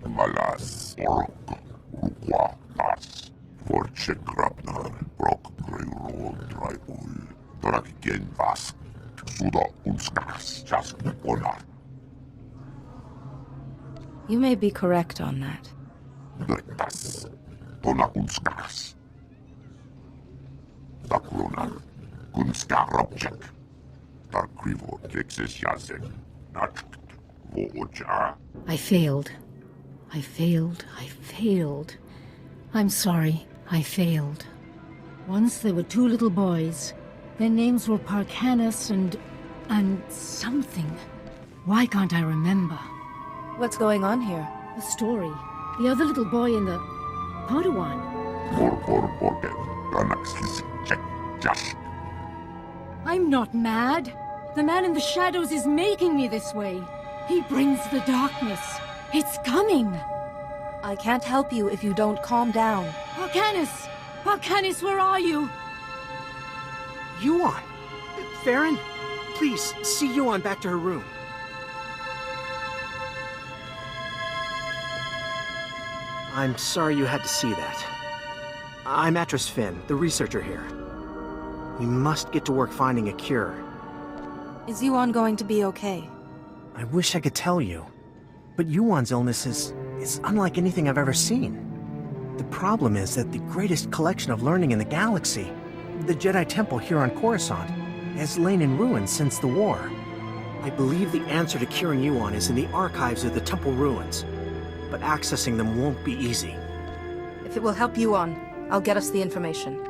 malas ork rukwa tas forche grabnar brok greuro draiul drakigen vas suda unskas jas onar. You may be correct on that. Bertas tona unskas. Takronar kunska robjek. Takrivo texes yasen not voja. I failed. I failed. I failed. I'm sorry. I failed. Once there were two little boys. Their names were Parkanis and something. Why can't I remember? What's going on here? The story. The other little boy in the Padawan. I'm not mad. The man in the shadows is making me this way. He brings the darkness. It's coming. I can't help you if you don't calm down. Parkanis! Parkanis, where are you? Yuan! Farron, please, see Yuan back to her room. I'm sorry you had to see that. I'm Atris Finn, the researcher here. We must get to work finding a cure. Is Yuan going to be okay? I wish I could tell you, but Yuan's illness is unlike anything I've ever seen. The problem is that the greatest collection of learning in the galaxy, the Jedi Temple here on Coruscant, has lain in ruins since the war. I believe the answer to curing Yuan is in the archives of the temple ruins, but accessing them won't be easy. If it will help Yuan, I'll get us the information.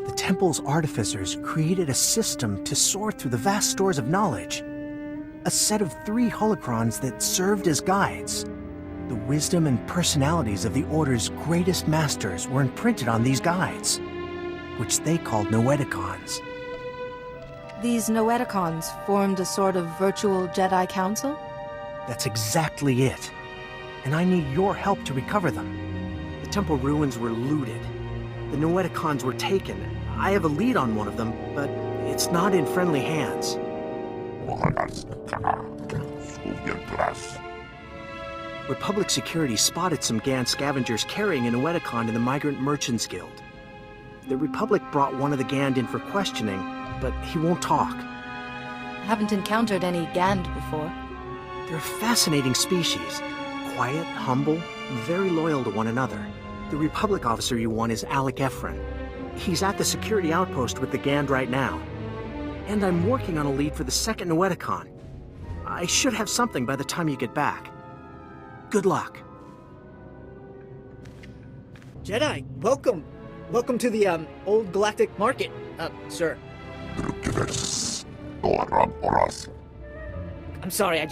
The temple's artificers created a system to sort through the vast stores of knowledge. A set of 3 holocrons that served as guides. The wisdom and personalities of the Order's greatest masters were imprinted on these guides, which they called Noeticons. These Noeticons formed a sort of virtual Jedi council? That's exactly it. And I need your help to recover them. The temple ruins were looted. The Noeticons were taken. I have a lead on one of them, but it's not in friendly hands. Republic security spotted some Gan scavengers carrying a Noeticon in the Migrant Merchants Guild. The Republic brought one of the Gand in for questioning, but he won't talk. I haven't encountered any Gand before. They're a fascinating species. Quiet, humble, very loyal to one another. The Republic officer you want is Alec Efron. He's at the security outpost with the Gand right now. And I'm working on a lead for the second Noeticon. I should have something by the time you get back. Good luck. Jedi, welcome. Welcome to the, Old Galactic Market, sir. I'm sorry, I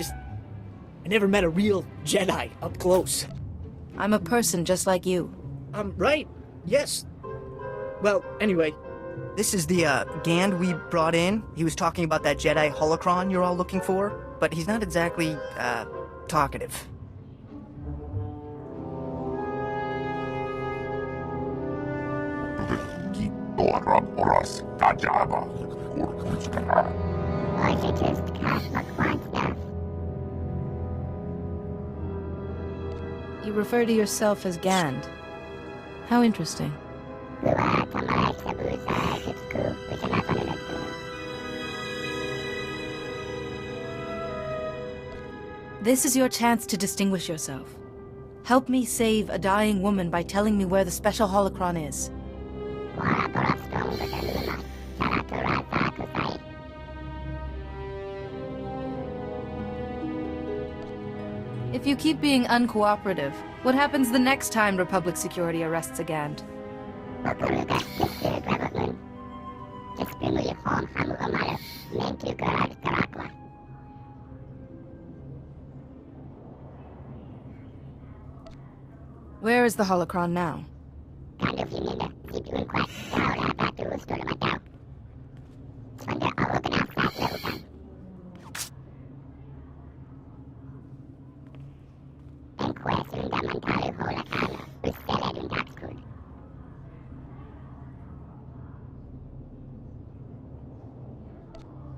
never met a real Jedi up close. I'm a person just like you. Right. Yes. Well, anyway. This is the, Gand we brought in. He was talking about that Jedi holocron you're all looking for, but he's not exactly, talkative. You refer to yourself as Gand. How interesting. This is your chance to distinguish yourself. Help me save a dying woman by telling me where the special holocron is. If you keep being uncooperative, what happens the next time Republic security arrests a Gand? Where is the holocron now?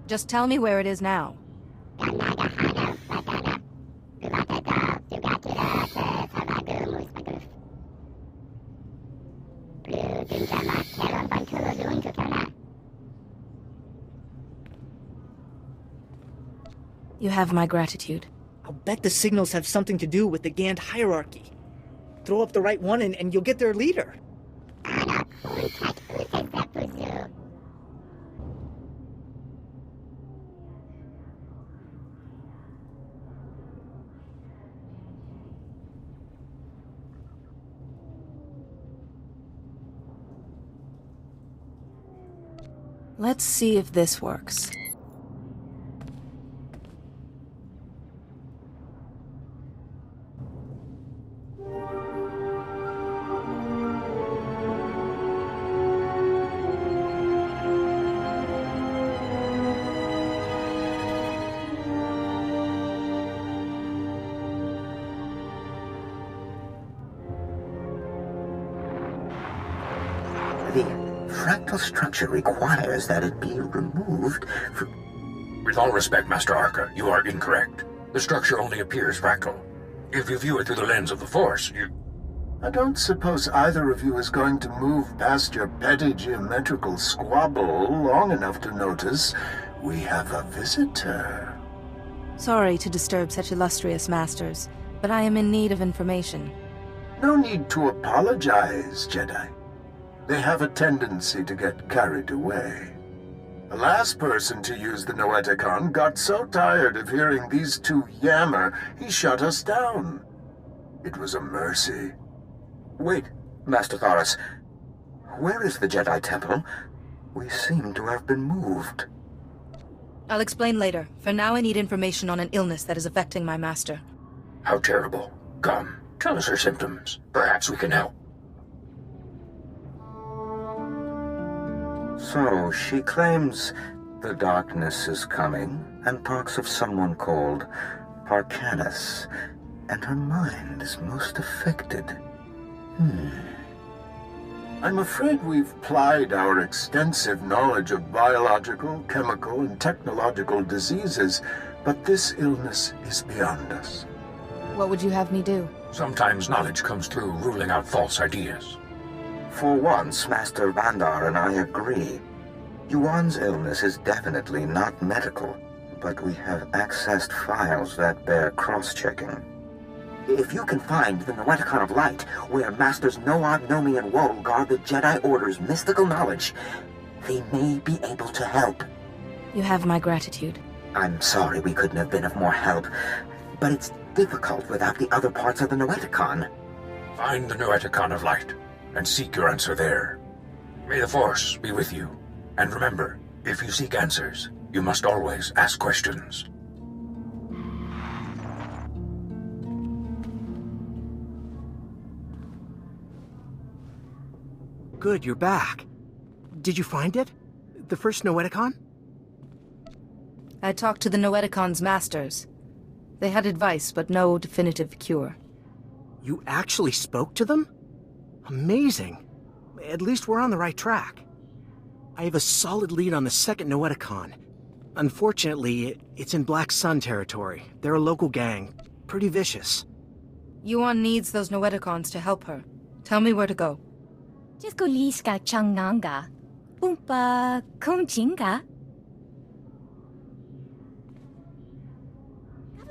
Just tell me where it is now. You have my gratitude. I'll bet the signals have something to do with the Gand hierarchy. Throw up the right one and you'll get their leader. Let's see if this works. The fractal structure requires that it be removed for... With all respect, Master Arca, you are incorrect. The structure only appears fractal. If you view it through the lens of the Force, you... I don't suppose either of you is going to move past your petty geometrical squabble long enough to notice we have a visitor. Sorry to disturb such illustrious masters, but I am in need of information. No need to apologize, Jedi. They have a tendency to get carried away. The last person to use the Noeticon got so tired of hearing these two yammer, he shut us down. It was a mercy. Wait, Master Thoris. Where is the Jedi Temple? We seem to have been moved. I'll explain later. For now, I need information on an illness that is affecting my master. How terrible. Come, tell us her symptoms. Perhaps we can help. So, she claims the darkness is coming, and talks of someone called Parkanus, and her mind is most affected. I'm afraid we've plied our extensive knowledge of biological, chemical, and technological diseases, but this illness is beyond us. What would you have me do? Sometimes knowledge comes through ruling out false ideas. For once, Master Vandar and I agree. Yuan's illness is definitely not medical, but we have accessed files that bear cross-checking. If you can find the Noeticon of Light, where Masters Noad, Nomi, and Woe guard the Jedi Order's mystical knowledge, they may be able to help. You have my gratitude. I'm sorry we couldn't have been of more help, but it's difficult without the other parts of the Noeticon. Find the Noeticon of Light, and seek your answer there. May the Force be with you. And remember, if you seek answers, you must always ask questions. Good, you're back. Did you find it? The first Noeticon? I talked to the Noeticon's masters. They had advice, but no definitive cure. You actually spoke to them? Amazing. At least we're on the right track. I have a solid lead on the second Noeticon. Unfortunately, it's in Black Sun territory. They're a local gang. Pretty vicious. Yuan needs those Noeticons to help her. Tell me where to go. Jiskoliska Changnanga. Umpa Kumchinga.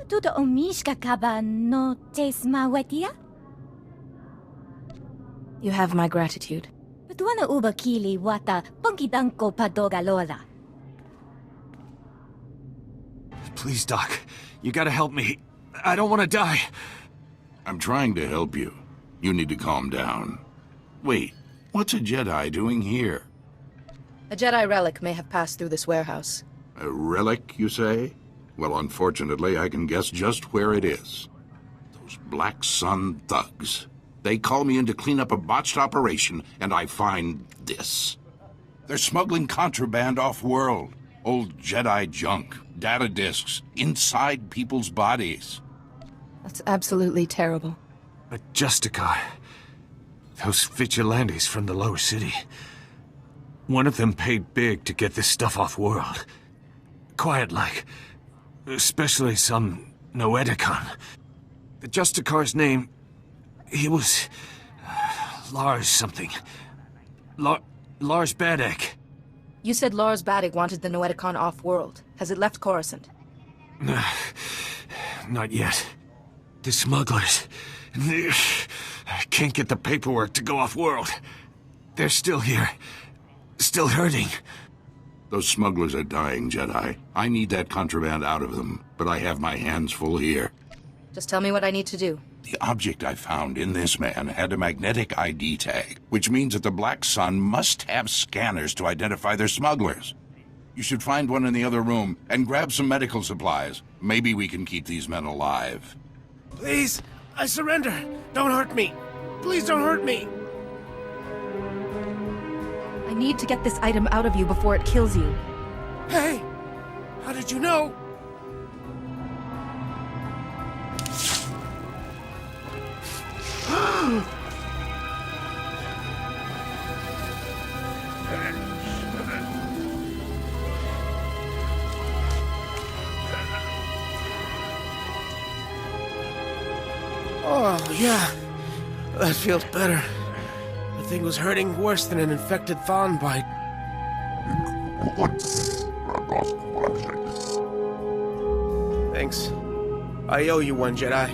Tudo omishka kaba no tesma wetia? You have my gratitude. Tuana uba kili wata punkidanko padogalola. Please, Doc. You gotta help me. I don't want to die. I'm trying to help you. You need to calm down. Wait, what's a Jedi doing here? A Jedi relic may have passed through this warehouse. A relic, you say? Well, unfortunately, I can guess just where it is. Those Black Sun thugs. They call me in to clean up a botched operation, and I find this. They're smuggling contraband off-world. Old Jedi junk, data disks, inside people's bodies. That's absolutely terrible. But Justicar, those vigilantes from the lower city, one of them paid big to get this stuff off-world. Quiet-like. Especially some Noeticon. The Justicar's name... He was... Lars something. Lars Badek. You said Lars Badek wanted the Noeticon off-world. Has it left Coruscant? Not yet. The smugglers... I can't get the paperwork to go off-world. They're still here. Still hurting. Those smugglers are dying, Jedi. I need that contraband out of them, but I have my hands full here. Just tell me what I need to do. The object I found in this man had a magnetic ID tag, which means that the Black Sun must have scanners to identify their smugglers. You should find one in the other room and grab some medical supplies. Maybe we can keep these men alive. Please, I surrender. Don't hurt me. Please don't hurt me. I need to get this item out of you before it kills you. Hey, how did you know? Oh, yeah. That feels better. The thing was hurting worse than an infected thorn bite. Thanks. I owe you one, Jedi.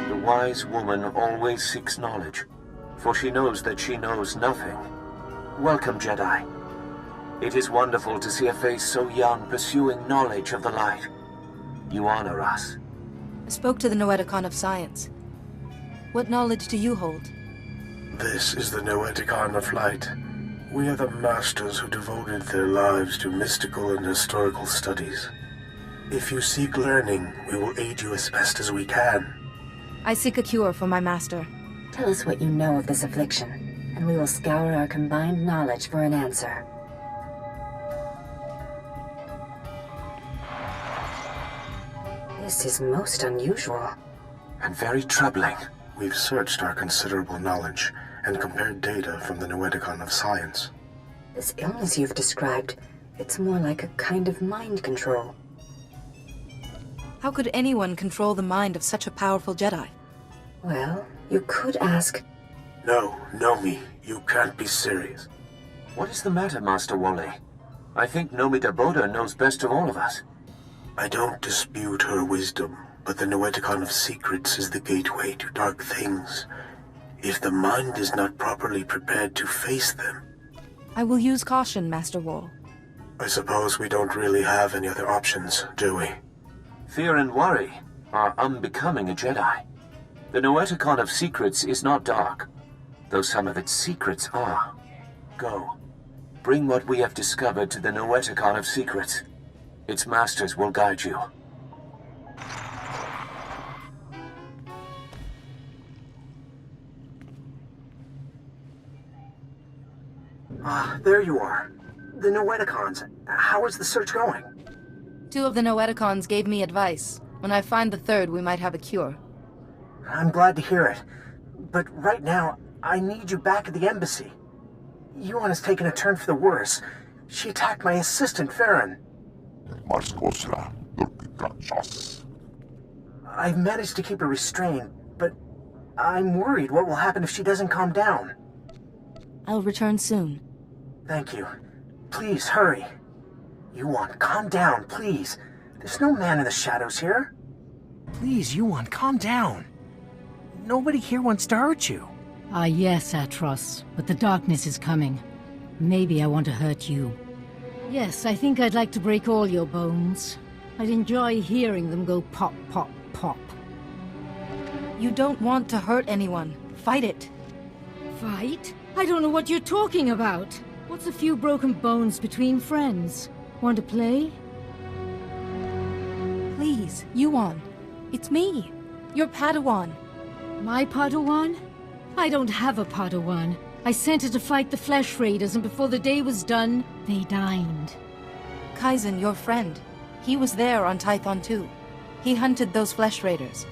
The wise woman always seeks knowledge, for she knows that she knows nothing. Welcome, Jedi. It is wonderful to see a face so young pursuing knowledge of the light. You honor us. I spoke to the Noeticon of Science. What knowledge do you hold? This is the Noeticon of Light. We are the masters who devoted their lives to mystical and historical studies. If you seek learning, we will aid you as best as we can. I seek a cure for my master. Tell us what you know of this affliction, and we will scour our combined knowledge for an answer. This is most unusual. And very troubling. We've searched our considerable knowledge and compared data from the Noeticon of Science. This illness you've described, it's more like a kind of mind control. How could anyone control the mind of such a powerful Jedi? Well, you could ask... No, Nomi, you can't be serious. What is the matter, Master Woolley? I think Nomi Daboda knows best of all of us. I don't dispute her wisdom, but the Noeticon of Secrets is the gateway to dark things. If the mind is not properly prepared to face them... I will use caution, Master Wall. I suppose we don't really have any other options, do we? Fear and worry are unbecoming a Jedi. The Noeticon of Secrets is not dark, though some of its secrets are. Go. Bring what we have discovered to the Noeticon of Secrets. Its masters will guide you. Ah, there you are. The Noeticons. How is the search going? 2 of the Noeticons gave me advice. When I find the 3rd, we might have a cure. I'm glad to hear it. But right now, I need you back at the embassy. Yuan has taken a turn for the worse. She attacked my assistant, Farron. I've managed to keep her restrained, but I'm worried what will happen if she doesn't calm down. I'll return soon. Thank you. Please, hurry. Yuan, calm down, please. There's no man in the shadows here. Please, Yuan, calm down. Nobody here wants to hurt you. Ah, yes, Atros, but the darkness is coming. Maybe I want to hurt you. Yes, I think I'd like to break all your bones. I'd enjoy hearing them go pop, pop, pop. You don't want to hurt anyone. Fight it. Fight? I don't know what you're talking about. What's a few broken bones between friends? Want to play? Please, Yuan. It's me, your Padawan. My Padawan? I don't have a Padawan. I sent her to fight the Flesh Raiders, and before the day was done, they dined. Kaizen, your friend. He was there on Tython too. He hunted those Flesh Raiders.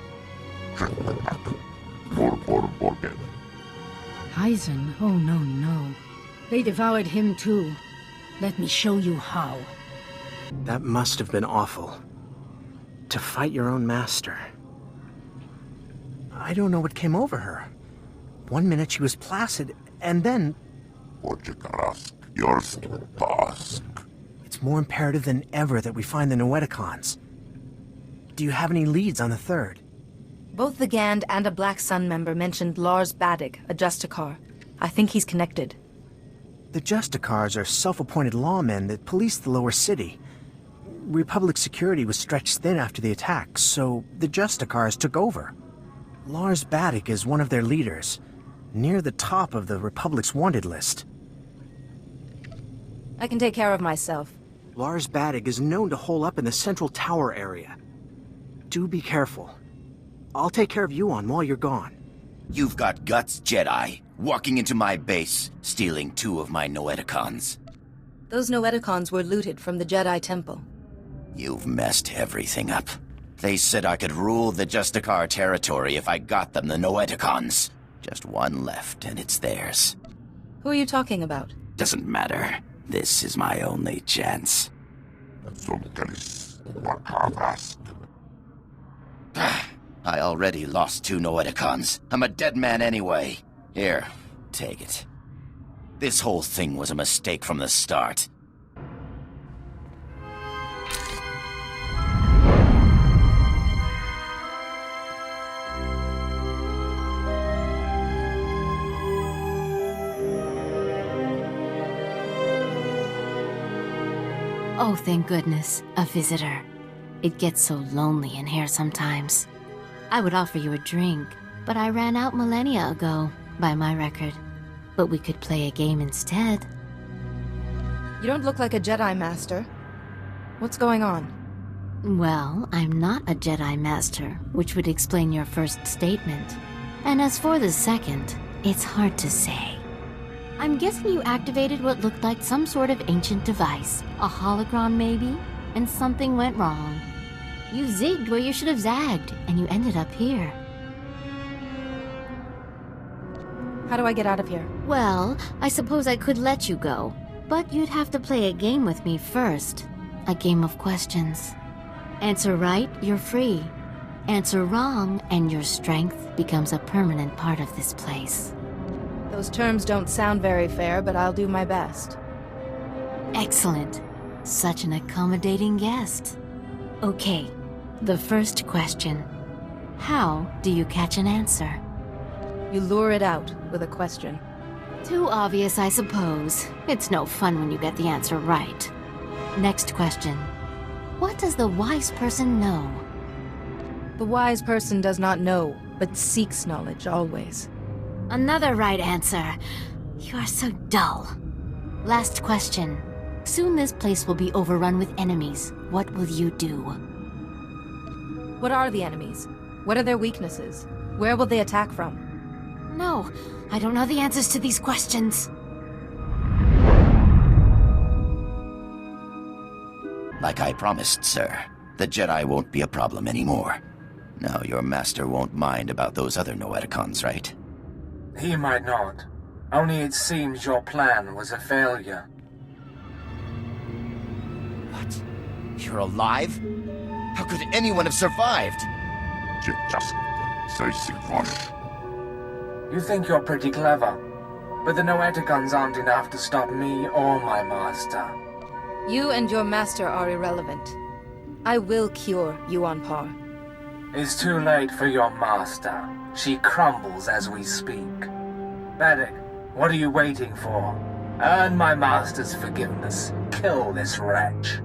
Kaizen? Oh, no, no. They devoured him too. Let me show you how. That must have been awful. to fight your own master. I don't know what came over her. One minute she was placid, and then... It's more imperative than ever that we find the Noeticons. Do you have any leads on the third? Both the Gand and a Black Sun member mentioned Lars Badig, a Justicar. I think he's connected. The Justicars are self-appointed lawmen that police the lower city. Republic security was stretched thin after the attack, so the Justicars took over. Lars Badig is one of their leaders, near the top of the Republic's wanted list. I can take care of myself. Lars Badig is known to hole up in the Central Tower area. Do be careful. I'll take care of Yuan while you're gone. You've got guts, Jedi. Walking into my base, stealing 2 of my Noeticons. Those Noeticons were looted from the Jedi Temple. You've messed everything up. They said I could rule the Justicar territory if I got them the Noeticons. Just one left, and it's theirs. Who are you talking about? Doesn't matter. This is my only chance. I already lost 2 Noeticons. I'm a dead man anyway. Here, take it. This whole thing was a mistake from the start. Oh, thank goodness, a visitor. It gets so lonely in here sometimes. I would offer you a drink, but I ran out millennia ago, by my record. But we could play a game instead. You don't look like a Jedi Master. What's going on? Well, I'm not a Jedi Master, which would explain your first statement. And as for the second, it's hard to say. I'm guessing you activated what looked like some sort of ancient device. A holocron, maybe? And something went wrong. You zigged where you should have zagged, and you ended up here. How do I get out of here? Well, I suppose I could let you go, but you'd have to play a game with me first. A game of questions. Answer right, you're free. Answer wrong, and your strength becomes a permanent part of this place. Those terms don't sound very fair, but I'll do my best. Excellent. Such an accommodating guest. Okay, the first question. How do you catch an answer? You lure it out with a question. Too obvious, I suppose. It's no fun when you get the answer right. Next question. What does the wise person know? The wise person does not know, but seeks knowledge always. Another right answer. You are so dull. Last question. Soon this place will be overrun with enemies. What will you do? What are the enemies? What are their weaknesses? Where will they attack from? No, I don't know the answers to these questions. Like I promised, sir. The Jedi won't be a problem anymore. Now your master won't mind about those other Noeticons, right? He might not. Only it seems your plan was a failure. What? You're alive? How could anyone have survived? You think you're pretty clever, but the Noeticons aren't enough to stop me or my master. You and your master are irrelevant. I will cure Yuan Par. It's too late for your master. She crumbles as we speak. Badig, what are you waiting for? Earn my master's forgiveness. Kill this wretch.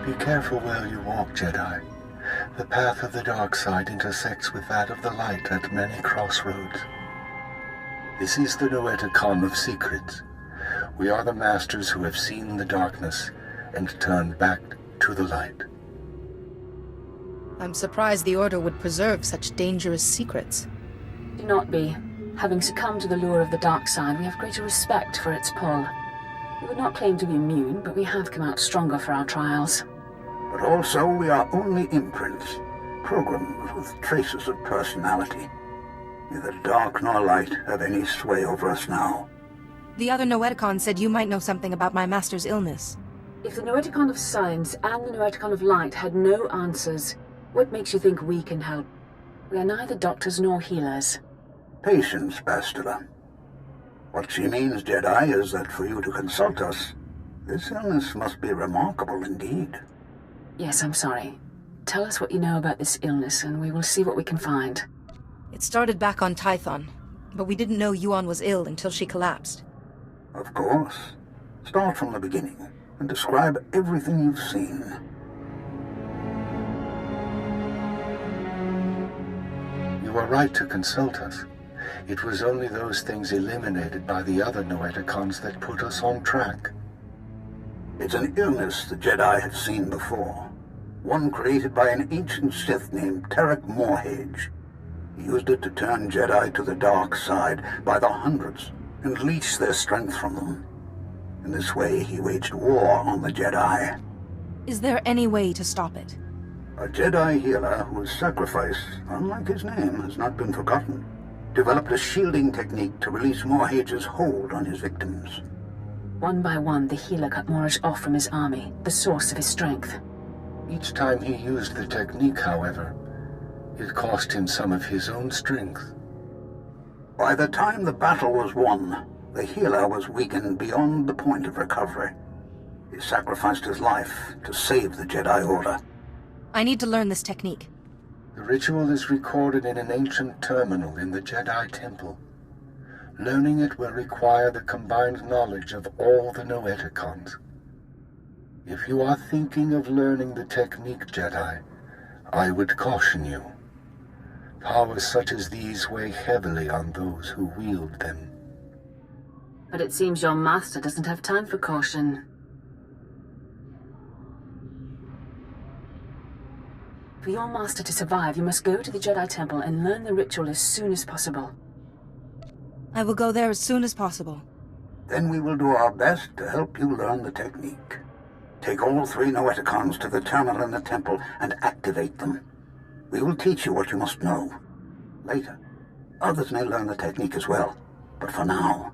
Be careful where you walk, Jedi. The path of the dark side intersects with that of the light at many crossroads. This is the Noeticon of Secrets. We are the masters who have seen the darkness and turned back to the light. I'm surprised the Order would preserve such dangerous secrets. Do not be. Having succumbed to the lure of the dark side, we have greater respect for its pull. We would not claim to be immune, but we have come out stronger for our trials. But also we are only imprints, programs with traces of personality. Neither dark nor light have any sway over us now. The other Noeticon said you might know something about my master's illness. If the Noeticon of Science and the Noeticon of Light had no answers, what makes you think we can help? We are neither doctors nor healers. Patience, Bastila. What she means, Jedi, is that for you to consult us, this illness must be remarkable indeed. Yes, I'm sorry. Tell us what you know about this illness, and we will see what we can find. It started back on Tython, but we didn't know Yuan was ill until she collapsed. Of course. Start from the beginning, and describe everything you've seen. You were right to consult us. It was only those things eliminated by the other Noeticons that put us on track. It's an illness the Jedi have seen before. One created by an ancient Sith named Tarek Morhage. He used it to turn Jedi to the dark side by the hundreds and leech their strength from them. In this way, he waged war on the Jedi. Is there any way to stop it? A Jedi healer whose sacrifice, unlike his name, has not been forgotten, developed a shielding technique to release Morhage's hold on his victims. One by one, the healer cut Morage off from his army, the source of his strength. Each time he used the technique, however, it cost him some of his own strength. By the time the battle was won, the healer was weakened beyond the point of recovery. He sacrificed his life to save the Jedi Order. I need to learn this technique. The ritual is recorded in an ancient terminal in the Jedi Temple. Learning it will require the combined knowledge of all the Noeticons. If you are thinking of learning the technique, Jedi, I would caution you. Powers such as these weigh heavily on those who wield them. But it seems your master doesn't have time for caution. For your master to survive, you must go to the Jedi Temple and learn the ritual as soon as possible. I will go there as soon as possible. Then we will do our best to help you learn the technique. Take all 3 Noeticons to the terminal in the temple and activate them. We will teach you what you must know. Later, others may learn the technique as well. But for now,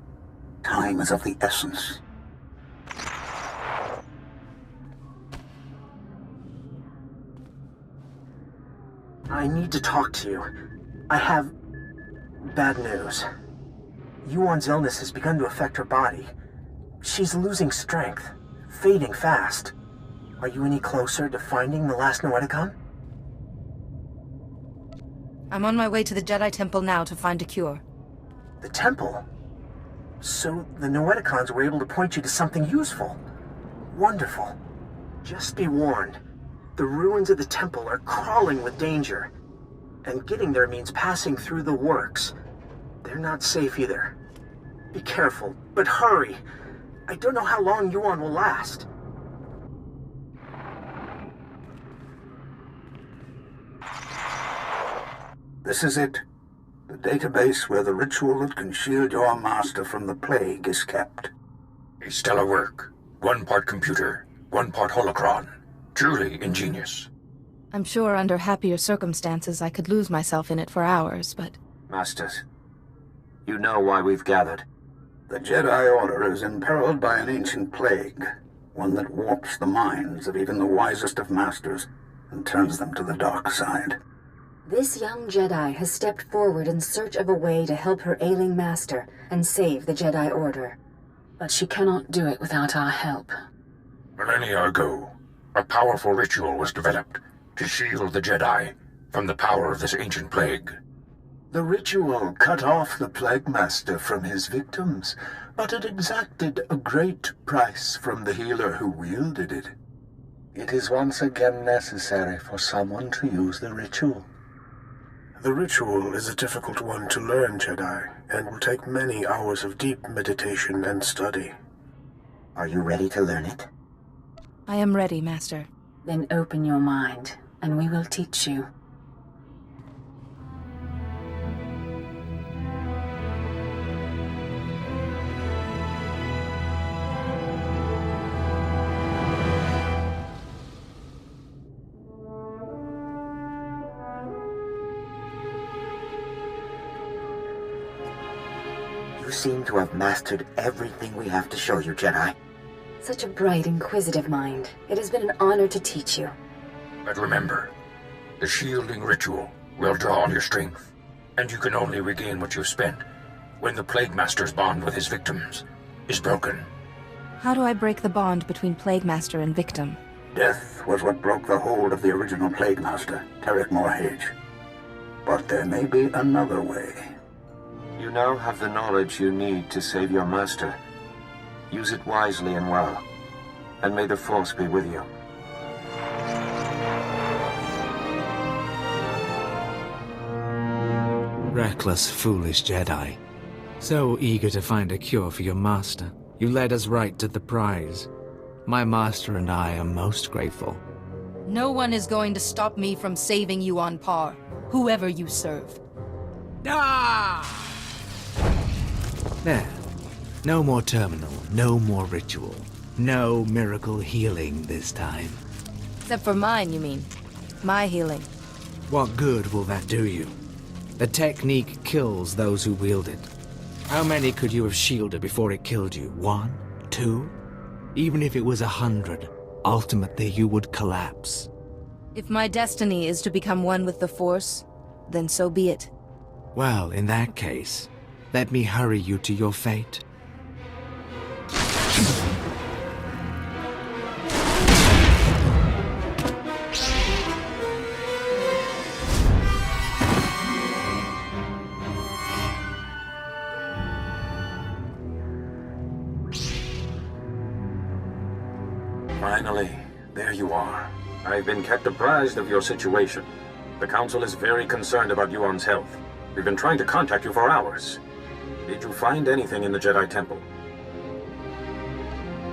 time is of the essence. I need to talk to you. I have bad news. Yuan's illness has begun to affect her body. She's losing strength, fading fast. Are you any closer to finding the last Noeticon? I'm on my way to the Jedi Temple now to find a cure. The temple? So the Noeticons were able to point you to something useful. Wonderful. Just be warned. The ruins of the temple are crawling with danger. And getting there means passing through the works. They're not safe either. Be careful, but hurry. I don't know how long Yuan will last. This is it. The database where the ritual that can shield your master from the plague is kept. A stellar work. 1 part computer, 1 part holocron. Truly ingenious. I'm sure under happier circumstances I could lose myself in it for hours, but... Masters, you know why we've gathered. The Jedi Order is imperiled by an ancient plague, one that warps the minds of even the wisest of masters and turns them to the dark side. This young Jedi has stepped forward in search of a way to help her ailing master and save the Jedi Order. But she cannot do it without our help. Millennia ago, a powerful ritual was developed to shield the Jedi from the power of this ancient plague. The ritual cut off the Plague Master from his victims, but it exacted a great price from the healer who wielded it. It is once again necessary for someone to use the ritual. The ritual is a difficult one to learn, Jedi, and will take many hours of deep meditation and study. Are you ready to learn it? I am ready, Master. Then open your mind, and we will teach you. You seem to have mastered everything we have to show you, Jedi. Such a bright, inquisitive mind. It has been an honor to teach you. But remember, the shielding ritual will draw on your strength, and you can only regain what you've spent when the Plague Master's bond with his victims is broken. How do I break the bond between Plague Master and victim? Death was what broke the hold of the original Plague Master, Tarek Morhage. But there may be another way. You now have the knowledge you need to save your master. Use it wisely and well, and may the Force be with you. Reckless, foolish Jedi. So eager to find a cure for your master, you led us right to the prize. My master and I are most grateful. No one is going to stop me from saving you on par, whoever you serve. Ah! There. No more terminal, no more ritual. No miracle healing this time. Except for mine, you mean? My healing. What good will that do you? The technique kills those who wield it. How many could you have shielded before it killed you? 1? 2? Even if it was 100, ultimately you would collapse. If my destiny is to become one with the Force, then so be it. Well, in that case, let me hurry you to your fate. Finally, there you are. I've been kept apprised of your situation. The Council is very concerned about Yuan's health. We've been trying to contact you for hours. Did you find anything in the Jedi Temple?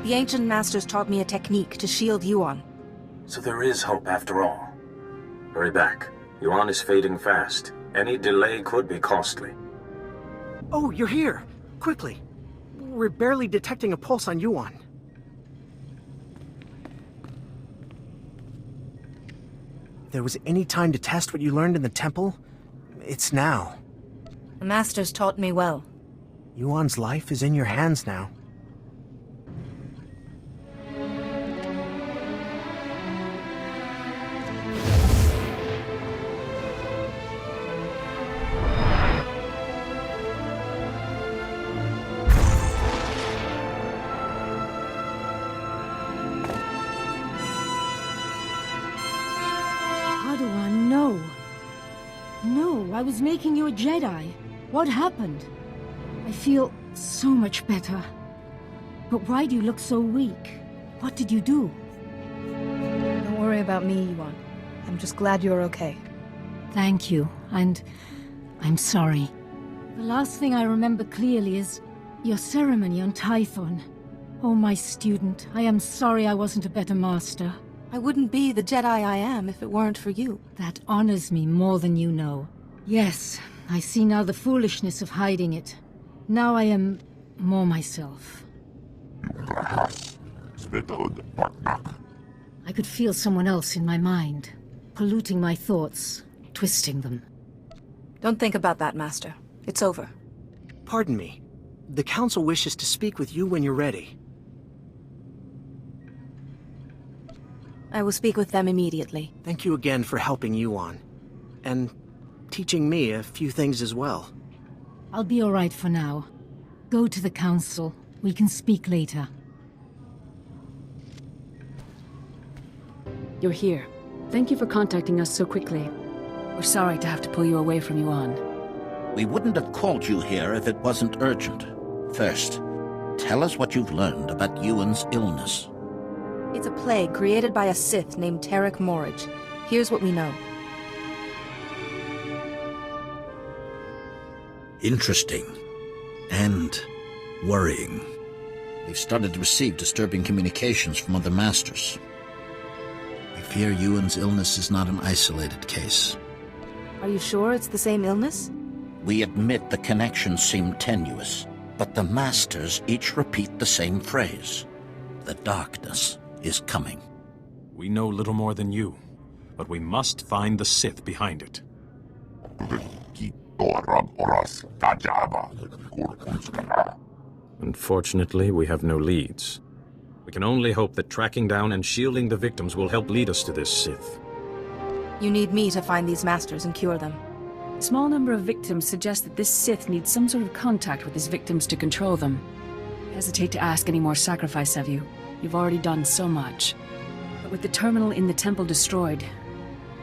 The Ancient Masters taught me a technique to shield Yuan. So there is hope after all. Hurry back. Yuan is fading fast. Any delay could be costly. Oh, you're here! Quickly! We're barely detecting a pulse on Yuan. If there was any time to test what you learned in the temple, it's now. The Masters taught me well. Yuan's life is in your hands now. Padawan, no. No, I was making you a Jedi. What happened? I feel so much better. But why do you look so weak? What did you do? Don't worry about me, Yuan. I'm just glad you're okay. Thank you, and I'm sorry. The last thing I remember clearly is your ceremony on Tython. Oh, my student, I am sorry I wasn't a better master. I wouldn't be the Jedi I am if it weren't for you. That honors me more than you know. Yes, I see now the foolishness of hiding it. Now I am more myself. I could feel someone else in my mind, polluting my thoughts, twisting them. Don't think about that, Master. It's over. Pardon me. The Council wishes to speak with you when you're ready. I will speak with them immediately. Thank you again for helping Yuan. And teaching me a few things as well. I'll be all right for now. Go to the Council. We can speak later. You're here. Thank you for contacting us so quickly. We're sorry to have to pull you away from Yuan. We wouldn't have called you here if it wasn't urgent. First, tell us what you've learned about Yuan's illness. It's a plague created by a Sith named Tarek Morhage. Here's what we know. Interesting. And worrying. We've started to receive disturbing communications from other masters. We fear Yuan's illness is not an isolated case. Are you sure it's the same illness? We admit the connections seem tenuous, but the masters each repeat the same phrase. The darkness is coming. We know little more than you, but we must find the Sith behind it. Unfortunately, we have no leads. We can only hope that tracking down and shielding the victims will help lead us to this Sith. You need me to find these masters and cure them. A small number of victims suggest that this Sith needs some sort of contact with his victims to control them. I hesitate to ask any more sacrifice of you. You've already done so much. But with the terminal in the temple destroyed,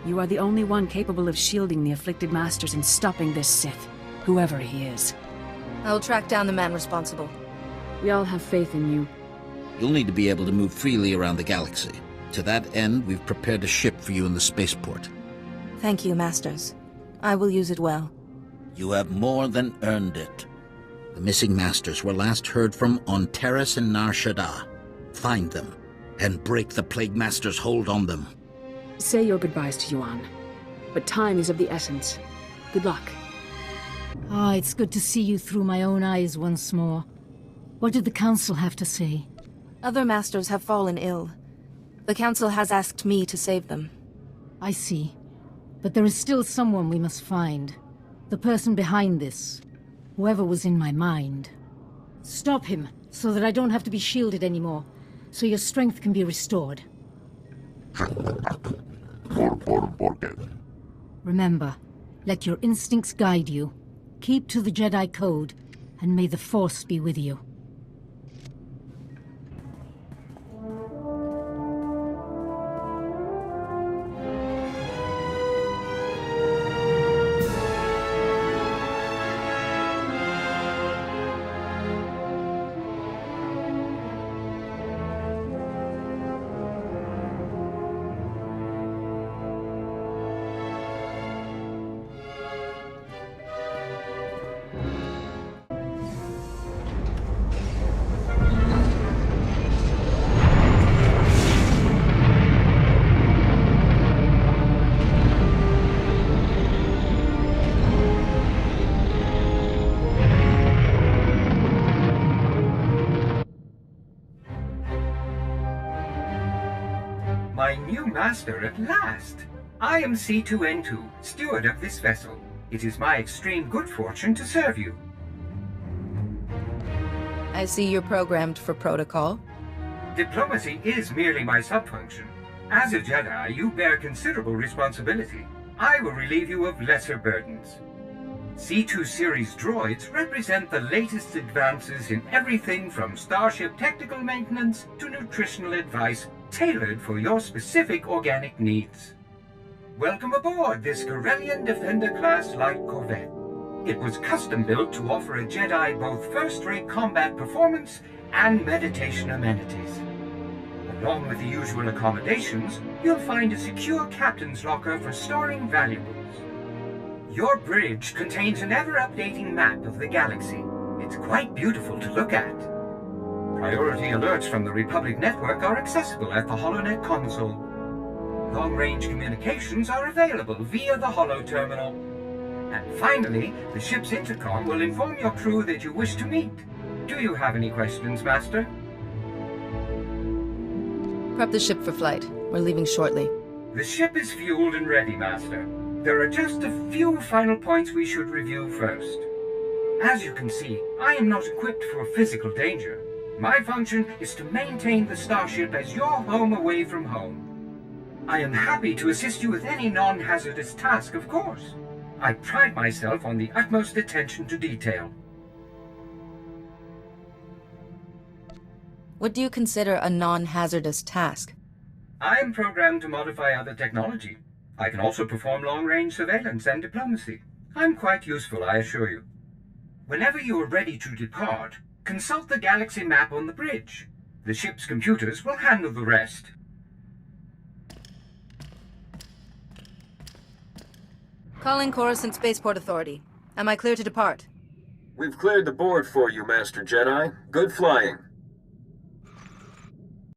you are the only one capable of shielding the afflicted masters and stopping this Sith, whoever he is. I will track down the man responsible. We all have faith in you. You'll need to be able to move freely around the galaxy. To that end, we've prepared a ship for you in the spaceport. Thank you, Masters. I will use it well. You have more than earned it. The missing Masters were last heard from on Terrace and Nar Shaddaa. Find them, and break the Plague Master's hold on them. Say your goodbyes to Yuan. But time is of the essence. Good luck. Ah, it's good to see you through my own eyes once more. What did the Council have to say? Other Masters have fallen ill. The Council has asked me to save them. I see. But there is still someone we must find. The person behind this. Whoever was in my mind. Stop him, so that I don't have to be shielded anymore. So your strength can be restored. Remember, let your instincts guide you. Keep to the Jedi Code, and may the Force be with you. My new master at last! I am C2N2, steward of this vessel. It is my extreme good fortune to serve you. I see you're programmed for protocol. Diplomacy is merely my subfunction. As a Jedi, you bear considerable responsibility. I will relieve you of lesser burdens. C2 series droids represent the latest advances in everything from starship technical maintenance to nutritional advice tailored for your specific organic needs. Welcome aboard this Corellian Defender-class light corvette. It was custom-built to offer a Jedi both first-rate combat performance and meditation amenities. Along with the usual accommodations, you'll find a secure captain's locker for storing valuables. Your bridge contains an ever-updating map of the galaxy. It's quite beautiful to look at. Priority alerts from the Republic network are accessible at the HoloNet console. Long-range communications are available via the Holo terminal. And finally, the ship's intercom will inform your crew that you wish to meet. Do you have any questions, Master? Prep the ship for flight. We're leaving shortly. The ship is fueled and ready, Master. There are just a few final points we should review first. As you can see, I am not equipped for physical danger. My function is to maintain the starship as your home away from home. I am happy to assist you with any non-hazardous task, of course. I pride myself on the utmost attention to detail. What do you consider a non-hazardous task? I am programmed to modify other technology. I can also perform long-range surveillance and diplomacy. I'm quite useful, I assure you. Whenever you are ready to depart, consult the galaxy map on the bridge. The ship's computers will handle the rest. Calling Coruscant Spaceport Authority. Am I clear to depart? We've cleared the board for you, Master Jedi. Good flying.